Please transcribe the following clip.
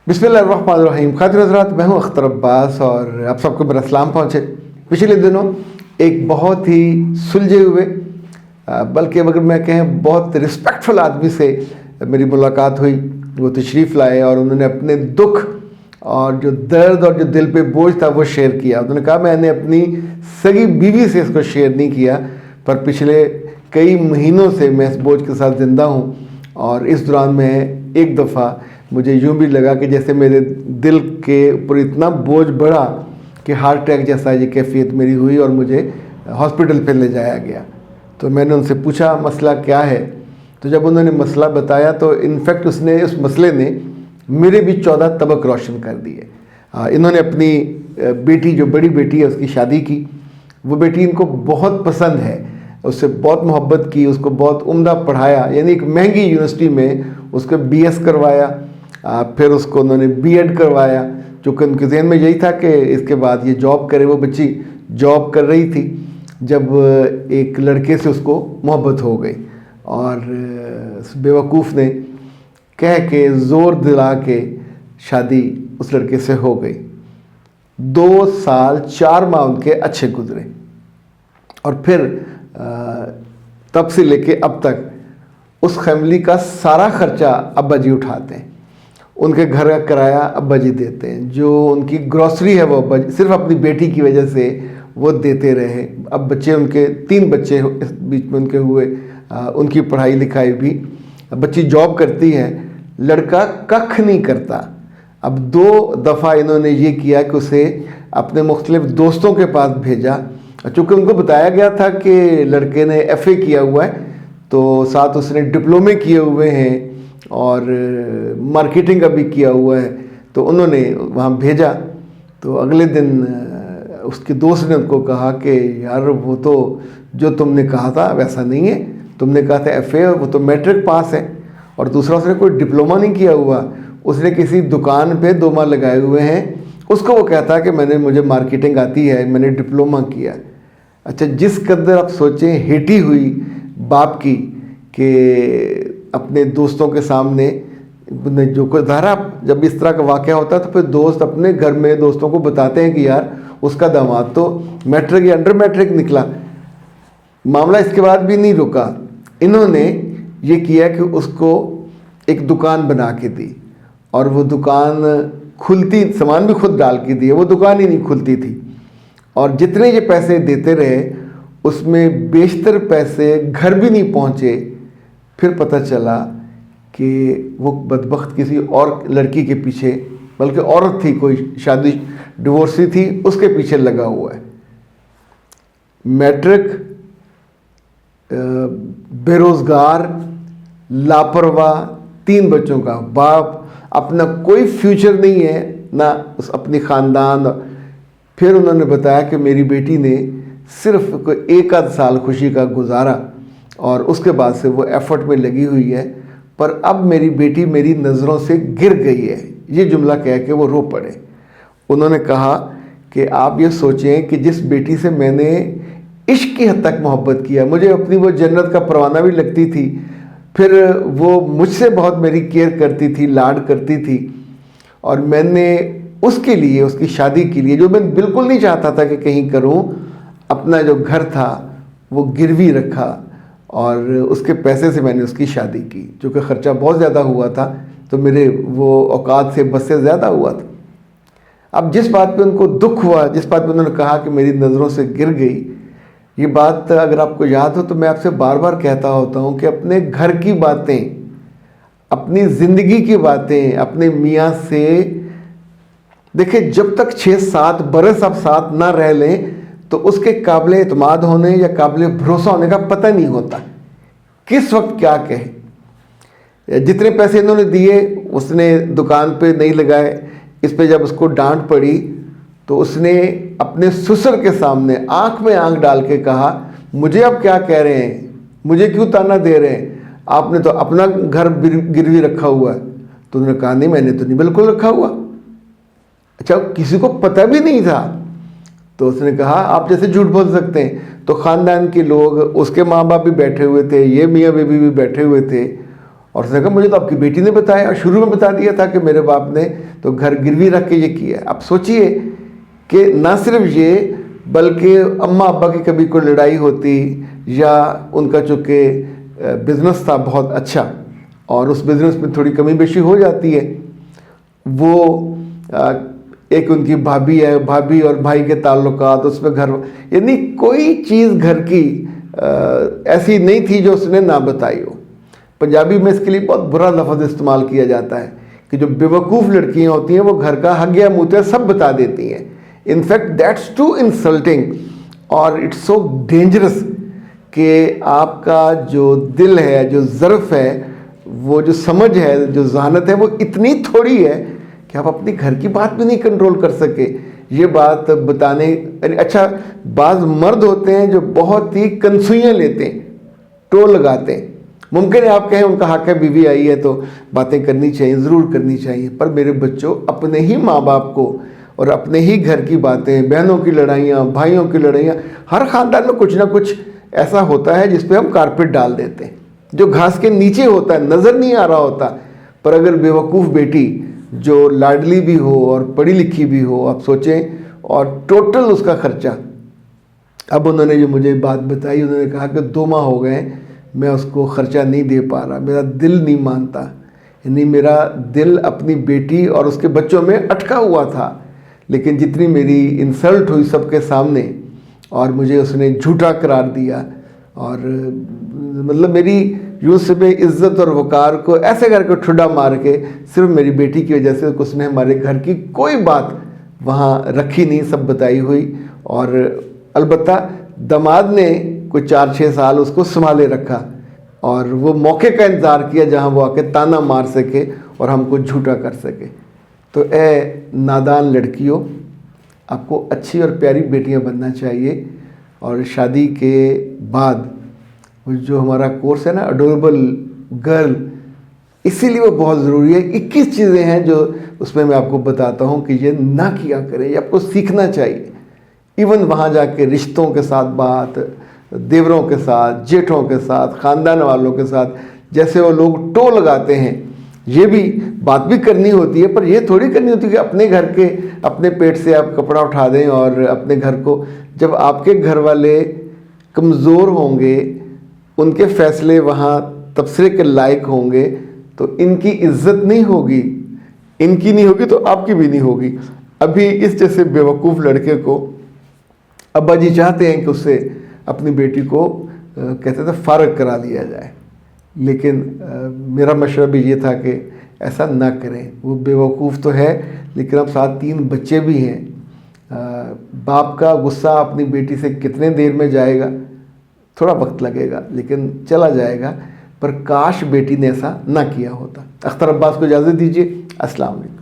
बिस्मिल्लाहिर्रहमानिर्रहीम। खातिर हज़रात, मैं हूँ अख्तर अब्बास और आप सबको मेरा सलाम पहुँचे। पिछले दिनों एक बहुत ही सुलझे हुए बल्कि अगर मैं कहें बहुत रिस्पेक्टफुल आदमी से मेरी मुलाकात हुई। वो तशरीफ़ लाए और उन्होंने अपने दुख और जो दर्द और जो दिल पे बोझ था वो शेयर किया। उन्होंने कहा मैंने अपनी सगी बीवी से इसको शेयर नहीं किया, पर पिछले कई महीनों से मैं इस बोझ के साथ ज़िंदा हूँ। और इस दौरान मैं एक दफ़ा मुझे यूँ भी लगा कि जैसे मेरे दिल के ऊपर इतना बोझ बढ़ा कि हार्ट अटैक जैसा ये कैफियत मेरी हुई और मुझे हॉस्पिटल पे ले जाया गया। तो मैंने उनसे पूछा मसला क्या है। तो जब उन्होंने मसला बताया तो इनफैक्ट उस मसले ने मेरे भी 14 तबक रोशन कर दिए। इन्होंने अपनी बेटी, जो बड़ी बेटी है, उसकी शादी की। वो बेटी इनको बहुत पसंद है, उससे बहुत मोहब्बत की, उसको बहुत उम्दा पढ़ाया, यानी एक महंगी यूनिवर्सिटी में उसको BS करवाया। फिर उसको उन्होंने B.Ed करवाया, चूँकि उनके जहन में यही था कि इसके बाद ये जॉब करे। वो बच्ची जॉब कर रही थी जब एक लड़के से उसको मोहब्बत हो गई और बेवकूफ़ ने कह के ज़ोर दिला के शादी उस लड़के से हो गई। 2 साल 4 माह उनके अच्छे गुजरे और फिर तब से लेके अब तक उस फैमिली का सारा ख़र्चा अब्बा जी उठाते हैं। उनके घर का किराया अब्बा जी देते हैं, जो उनकी ग्रॉसरी है वो अब्बा जी सिर्फ अपनी बेटी की वजह से वो देते रहे। अब बच्चे, उनके 3 बच्चे इस बीच में उनके हुए, उनकी पढ़ाई लिखाई भी। बच्ची जॉब करती है, लड़का कख नहीं करता। अब 2 दफ़ा इन्होंने ये किया कि उसे अपने मुख्तलिफ दोस्तों के पास भेजा। चूँकि उनको बताया गया था कि लड़के ने FA किया हुआ है, तो साथ उसने डिप्लोमे किए हुए हैं और मार्केटिंग का भी किया हुआ है, तो उन्होंने वहाँ भेजा। तो अगले दिन उसके दोस्त ने उनको कहा कि यार वो तो जो तुमने कहा था वैसा नहीं है, तुमने कहा था FA, वो तो मैट्रिक पास है। और दूसरा, उसने कोई डिप्लोमा नहीं किया हुआ, उसने किसी दुकान पे 2 माह लगाए हुए हैं। उसको वो कहता है कि मुझे मार्केटिंग आती है, मैंने डिप्लोमा किया। अच्छा, जिस कदर आप सोचें हेटी हुई बाप की कि अपने दोस्तों के सामने जो कोई धारा, जब इस तरह का वाक़या होता है तो फिर दोस्त अपने घर में दोस्तों को बताते हैं कि यार उसका दामाद तो मैट्रिक या अंडर मैट्रिक निकला। मामला इसके बाद भी नहीं रुका। इन्होंने ये किया कि उसको एक दुकान बना के दी और वो दुकान खुलती, सामान भी खुद डाल के दिए, वो दुकान ही नहीं खुलती थी। और जितने ये पैसे देते रहे उसमें बेशतर पैसे घर भी नहीं पहुँचे। फिर पता चला कि वो बदबख्त किसी और लड़की के पीछे, बल्कि औरत थी, कोई शादी डिवोर्सी थी, उसके पीछे लगा हुआ है। मैट्रिक, बेरोज़गार, लापरवाह, 3 बच्चों का बाप, अपना कोई फ्यूचर नहीं है ना उस अपनी ख़ानदान। फिर उन्होंने बताया कि मेरी बेटी ने सिर्फ कोई 1 आध साल खुशी का गुजारा और उसके बाद से वो एफर्ट में लगी हुई है, पर अब मेरी बेटी मेरी नज़रों से गिर गई है। ये जुमला कह के वो रो पड़े। उन्होंने कहा कि आप ये सोचें कि जिस बेटी से मैंने इश्क की हद तक मोहब्बत किया, मुझे अपनी वो जन्नत का परवाना भी लगती थी, फिर वो मुझसे बहुत मेरी केयर करती थी, लाड करती थी, और मैंने उसके लिए, उसकी शादी के लिए, जो मैं बिल्कुल नहीं चाहता था कि कहीं करूं, अपना जो घर था वो गिरवी रखा और उसके पैसे से मैंने उसकी शादी की। चूँकि ख़र्चा बहुत ज़्यादा हुआ था तो मेरे वो औकात से बस से ज़्यादा हुआ था। अब जिस बात पे उनको दुख हुआ, जिस बात पे उन्होंने कहा कि मेरी नज़रों से गिर गई, ये बात अगर आपको याद हो तो मैं आपसे बार बार कहता होता हूँ कि अपने घर की बातें, अपनी ज़िंदगी की बातें अपने मियाँ से, देखिए जब तक 6-7 बरस आप साथ ना रह लें तो उसके काबिल एतमाद होने या काबिल भरोसा होने का पता नहीं होता, किस वक्त क्या कहे। जितने पैसे इन्होंने दिए उसने दुकान पे नहीं लगाए। इस पे जब उसको डांट पड़ी तो उसने अपने ससुर के सामने आंख में आंख डाल के कहा, मुझे अब क्या कह रहे हैं, मुझे क्यों ताना दे रहे हैं, आपने तो अपना घर गिरवी रखा हुआ है। तो उन्होंने कहा नहीं, मैंने तो नहीं बिल्कुल रखा हुआ। अच्छा, किसी को पता भी नहीं था। तो उसने कहा आप जैसे झूठ बोल सकते हैं। तो ख़ानदान के लोग, उसके माँ बाप भी बैठे हुए थे, ये मियाँ बीवी भी बैठे हुए थे, और उसने कहा मुझे तो आपकी बेटी ने बताया, शुरू में बता दिया था कि मेरे बाप ने تو گھر گروی رکھ کے یہ کیا ہے۔ اب سوچئے کہ نہ صرف یہ بلکہ اماں ابا کی کبھی کوئی لڑائی ہوتی یا ان کا چونکہ بزنس تھا بہت اچھا اور اس بزنس میں تھوڑی کمی بیشی ہو جاتی ہے، وہ ایک ان کی بھابھی ہے، بھابھی اور بھائی کے تعلقات، اس میں گھر، یعنی کوئی چیز گھر کی ایسی نہیں تھی جو اس نے نہ بتائی ہو۔ پنجابی میں اس کے لیے بہت برا لفظ استعمال کیا جاتا ہے کہ جو بیوقوف لڑکیاں ہوتی ہیں وہ گھر کا ہگیا موتیا سب بتا دیتی ہیں۔ In fact that's too insulting اور اٹس سو ڈینجرس کہ آپ کا جو دل ہے، جو ظرف ہے، وہ جو سمجھ ہے، جو ذہانت ہے، وہ اتنی تھوڑی ہے کہ آپ اپنی گھر کی بات بھی نہیں کنٹرول کر سکے۔ یہ بات بتانے، اچھا بعض مرد ہوتے ہیں جو بہت ہی کنسوئیاں لیتے ہیں، ٹول لگاتے ہیں۔ ممکن ہے آپ کہیں ان کا حق ہے، بیوی آئی ہے تو باتیں کرنی چاہیے، ضرور کرنی چاہیے، پر میرے بچوں اپنے ہی ماں باپ کو اور اپنے ہی گھر کی باتیں، بہنوں کی لڑائیاں، بھائیوں کی لڑائیاں، ہر خاندان میں کچھ نہ کچھ ایسا ہوتا ہے جس پہ ہم کارپیٹ ڈال دیتے ہیں، جو گھاس کے نیچے ہوتا ہے، نظر نہیں آ رہا ہوتا۔ پر اگر بیوقوف بیٹی جو لاڈلی بھی ہو اور پڑھی لکھی بھی ہو، آپ سوچیں، اور ٹوٹل اس کا خرچہ، اب انہوں نے جو مجھے بات بتائی، انہوں نے کہا کہ 2 ماہ ہو گئے میں اس کو خرچہ نہیں دے پا رہا، میرا دل نہیں مانتا، یعنی میرا دل اپنی بیٹی اور اس کے بچوں میں اٹکا ہوا تھا، لیکن جتنی میری انسلٹ ہوئی سب کے سامنے اور مجھے اس نے جھوٹا قرار دیا، اور مطلب میری یوں سے میں عزت اور وقار کو ایسے کر کے ٹھڈا مار کے، صرف میری بیٹی کی وجہ سے اس نے ہمارے گھر کی کوئی بات وہاں رکھی نہیں، سب بتائی ہوئی۔ اور البتہ داماد نے کوئی 4-6 سال اس کو سنبھالے رکھا اور وہ موقع کا انتظار کیا جہاں وہ آ کے تانا مار سکے اور ہم کو جھوٹا کر سکے۔ تو اے نادان لڑکیوں، آپ کو اچھی اور پیاری بیٹیاں بننا چاہیے، اور شادی کے بعد جو ہمارا کورس ہے نا اڈوریبل گرل، اسی لیے وہ بہت ضروری ہے۔ 21 چیزیں ہیں جو اس میں آپ کو بتاتا ہوں کہ یہ نہ کیا کریں، یہ آپ کو سیکھنا چاہیے۔ ایون وہاں جا کے رشتوں کے ساتھ بات، دیوروں کے ساتھ، جیٹھوں کے ساتھ، خاندان والوں کے ساتھ، جیسے وہ لوگ ٹو لگاتے ہیں، یہ بھی بات بھی کرنی ہوتی ہے، پر یہ تھوڑی کرنی ہوتی ہے کہ اپنے گھر کے اپنے پیٹ سے آپ کپڑا اٹھا دیں اور اپنے گھر کو، جب آپ کے گھر والے کمزور ہوں گے، ان کے فیصلے وہاں تبصرے کے لائق ہوں گے، تو ان کی عزت نہیں ہوگی، ان کی نہیں ہوگی تو آپ کی بھی نہیں ہوگی۔ ابھی اس جیسے بیوقوف لڑکے کو ابا جی چاہتے ہیں کہ اس سے اپنی بیٹی کو کہتے تھے فارغ کرا دیا جائے، لیکن میرا مشورہ بھی یہ تھا کہ ایسا نہ کریں۔ وہ بیوقوف تو ہے لیکن اب ساتھ 3 بچے بھی ہیں، باپ کا غصہ اپنی بیٹی سے کتنے دیر میں جائے گا، تھوڑا وقت لگے گا لیکن چلا جائے گا، پر کاش بیٹی نے ایسا نہ کیا ہوتا۔ اختر عباس کو اجازت دیجیے، السلام علیکم۔